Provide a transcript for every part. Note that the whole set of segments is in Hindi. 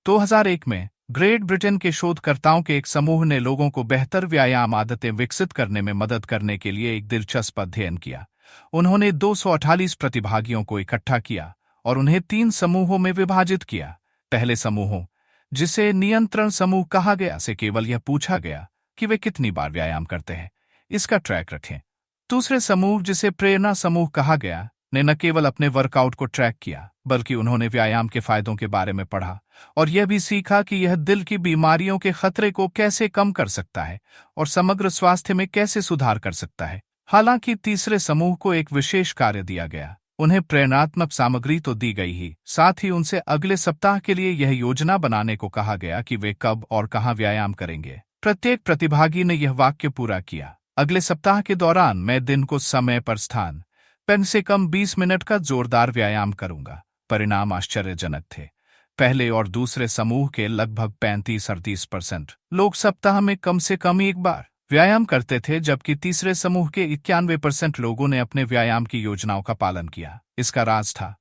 2001 में ग्रेट ब्रिटेन के शोधकर्ताओं के एक समूह ने लोगों को बेहतर व्यायाम आदतें विकसित करने में मदद करने के लिए एक दिलचस्प अध्ययन किया। उन्होंने 248 प्रतिभागियों को इकट्ठा किया और उन्हें 3 समूहों में विभाजित किया। पहले समूहों, जिसे नियंत्रण समूह कहा गया, से केवल यह पूछा गया कि वे कितनी बार व्यायाम करते हैं, इसका ट्रैक रखें। दूसरे समूह, जिसे प्रेरणा समूह कहा गया, ने न केवल अपने वर्कआउट को ट्रैक किया, बल्कि उन्होंने व्यायाम के फायदों के बारे में पढ़ा और यह भी सीखा कि यह दिल की बीमारियों के खतरे को कैसे कम कर सकता है और समग्र स्वास्थ्य में कैसे सुधार कर सकता है। हालांकि तीसरे समूह को एक विशेष कार्य दिया गया। उन्हें प्रेरणात्मक सामग्री तो दी गई ही, साथ ही उनसे अगले सप्ताह के लिए यह योजना बनाने को कहा गया कि वे कब और कहां व्यायाम करेंगे। प्रत्येक प्रतिभागी ने यह वाक्य पूरा किया, अगले सप्ताह के दौरान मैं दिन को समय पर स्थान कम से कम 20 मिनट का जोरदार व्यायाम करूंगा। परिणाम आश्चर्यजनक थे। पहले और दूसरे समूह के लगभग 35-38% लोग सप्ताह में कम से कम एक बार व्यायाम करते थे, जबकि तीसरे समूह के 91% लोगों ने अपने व्यायाम की योजनाओं का पालन किया। इसका राज था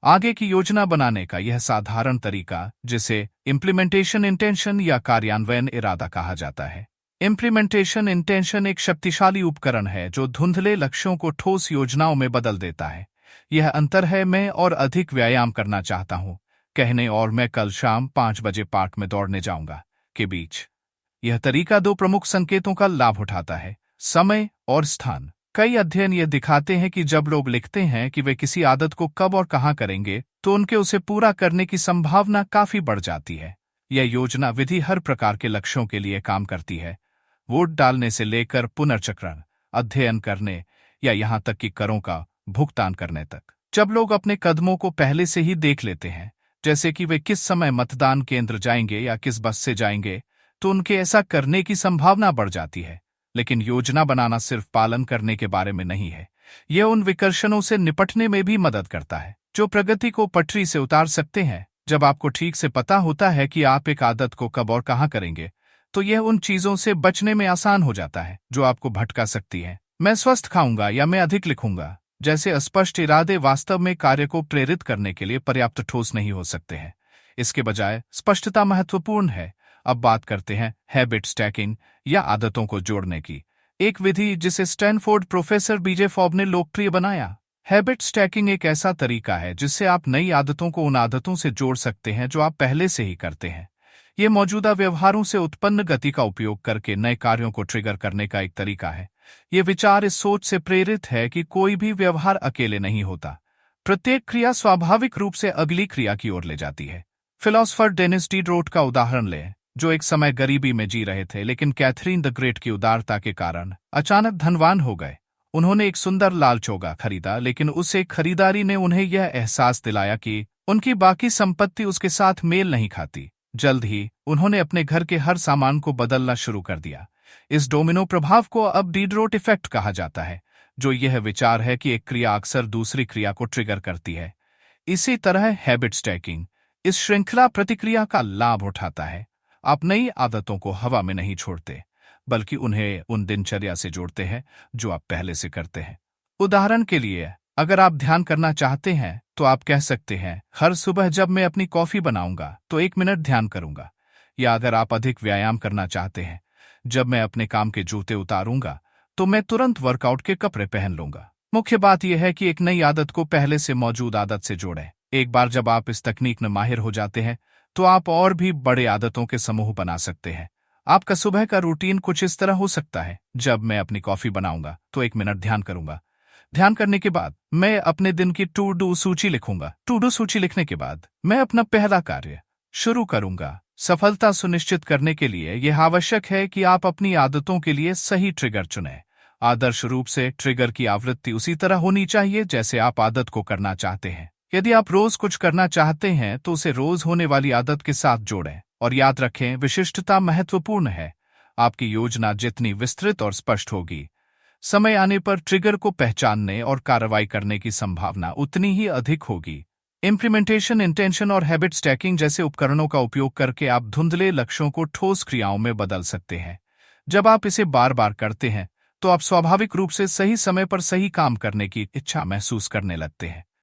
आगे की योजना बनाने का यह साधारण तरीका, जिसे इम्प्लीमेंटेशन इंटेंशन या कार्यान्वयन इरादा कहा जाता है। इम्प्लीमेंटेशन इंटेंशन एक शक्तिशाली उपकरण है जो धुंधले लक्ष्यों को ठोस योजनाओं में बदल देता है। यह अंतर है मैं और अधिक व्यायाम करना चाहता हूं कहने और मैं कल शाम 5 बजे पार्क में दौड़ने जाऊंगा के बीच। यह तरीका 2 प्रमुख संकेतों का लाभ उठाता है, समय और स्थान। कई अध्ययन ये दिखाते हैं कि जब लोग लिखते हैं कि वे किसी आदत को कब और कहां करेंगे, तो उनके उसे पूरा करने की संभावना काफी बढ़ जाती है। यह योजना विधि हर प्रकार के लक्ष्यों के लिए काम करती है, वोट डालने से लेकर पुनर्चक्रण, अध्ययन करने या यहां तक कि करों का भुगतान करने तक। जब लोग अपने कदमों को पहले से ही देख लेते हैं, जैसे कि वे किस समय मतदान केंद्र जाएंगे या किस बस से जाएंगे, तो उनके ऐसा करने की संभावना बढ़ जाती है। लेकिन योजना बनाना सिर्फ पालन करने के बारे में नहीं है, यह उन विकर्षणों से निपटने में भी मदद करता है जो प्रगति को पटरी से उतार सकते हैं। जब आपको ठीक से पता होता है कि आप एक आदत को कब और कहां करेंगे, तो यह उन चीजों से बचने में आसान हो जाता है जो आपको भटका सकती है। मैं स्वस्थ खाऊंगा या मैं अधिक लिखूंगा जैसे अस्पष्ट इरादे वास्तव में कार्य को प्रेरित करने के लिए पर्याप्त ठोस नहीं हो सकते हैं। इसके बजाय स्पष्टता महत्वपूर्ण है। अब बात करते हैं हैबिट स्टैकिंग या आदतों को जोड़ने की, एक विधि जिसे स्टैनफोर्ड प्रोफेसर बीजे फॉब ने लोकप्रिय बनाया। हैबिट स्टैकिंग एक ऐसा तरीका है जिससे आप नई आदतों को उन आदतों से जोड़ सकते हैं जो आप पहले से ही करते हैं। ये मौजूदा व्यवहारों से उत्पन्न गति का उपयोग करके नए कार्यों को ट्रिगर करने का एक तरीका है। ये विचार इस सोच से प्रेरित है कि कोई भी व्यवहार अकेले नहीं होता, प्रत्येक क्रिया स्वाभाविक रूप से अगली क्रिया की ओर ले जाती है। फिलोसोफर डेनिस डिडरोट का उदाहरण लें, जो एक समय गरीबी में जी रहे थे लेकिन कैथरीन द ग्रेट की उदारता के कारण अचानक धनवान हो गए। उन्होंने एक सुंदर लाल चोगा खरीदा, लेकिन उस एक खरीदारी ने उन्हें यह एहसास दिलाया कि उनकी बाकी संपत्ति उसके साथ मेल नहीं खाती। जल्द ही उन्होंने अपने घर के हर सामान को बदलना शुरू कर दिया। इस डोमिनो प्रभाव को अब डिडरोट इफेक्ट कहा जाता है, जो यह विचार है कि एक क्रिया अक्सर दूसरी क्रिया को ट्रिगर करती है। इसी तरह हैबिट स्टैकिंग इस श्रृंखला प्रतिक्रिया का लाभ उठाता है। आप नई आदतों को हवा में नहीं छोड़ते, बल्कि उन्हें उन दिनचर्या से जोड़ते हैं जो आप पहले से करते हैं। उदाहरण के लिए, अगर आप ध्यान करना चाहते हैं तो आप कह सकते हैं, हर सुबह जब मैं अपनी कॉफी बनाऊंगा तो 1 मिनट ध्यान करूंगा। या अगर आप अधिक व्यायाम करना चाहते हैं, जब मैं अपने काम के जूते उतारूंगा तो मैं तुरंत वर्कआउट के कपड़े पहन लूंगा। मुख्य बात यह है कि एक नई आदत को पहले से मौजूद आदत से जोड़ें। एक बार जब आप इस तकनीक में माहिर हो जाते हैं, तो आप और भी बड़े आदतों के समूह बना सकते हैं। आपका सुबह का रूटीन कुछ इस तरह हो सकता है, जब मैं अपनी कॉफी बनाऊंगा तो 1 मिनट ध्यान करूंगा। ध्यान करने के बाद मैं अपने दिन की टू डू सूची लिखूंगा। टू डू सूची लिखने के बाद मैं अपना पहला कार्य शुरू करूंगा। सफलता सुनिश्चित करने के लिए यह आवश्यक है कि आप अपनी आदतों के लिए सही ट्रिगर चुनें। आदर्श रूप से ट्रिगर की आवृत्ति उसी तरह होनी चाहिए जैसे आप आदत को करना चाहते हैं। यदि आप रोज कुछ करना चाहते हैं तो उसे रोज होने वाली आदत के साथ जोड़ें। और याद रखें, विशिष्टता महत्वपूर्ण है। आपकी योजना जितनी विस्तृत और स्पष्ट होगी, समय आने पर ट्रिगर को पहचानने और कार्रवाई करने की संभावना उतनी ही अधिक होगी। इम्प्लीमेंटेशन इंटेंशन और हैबिट स्टैकिंग जैसे उपकरणों का उपयोग करके आप धुंधले लक्ष्यों को ठोस क्रियाओं में बदल सकते हैं। जब आप इसे बार बार करते हैं, तो आप स्वाभाविक रूप से सही समय पर सही काम करने की इच्छा महसूस करने लगते हैं।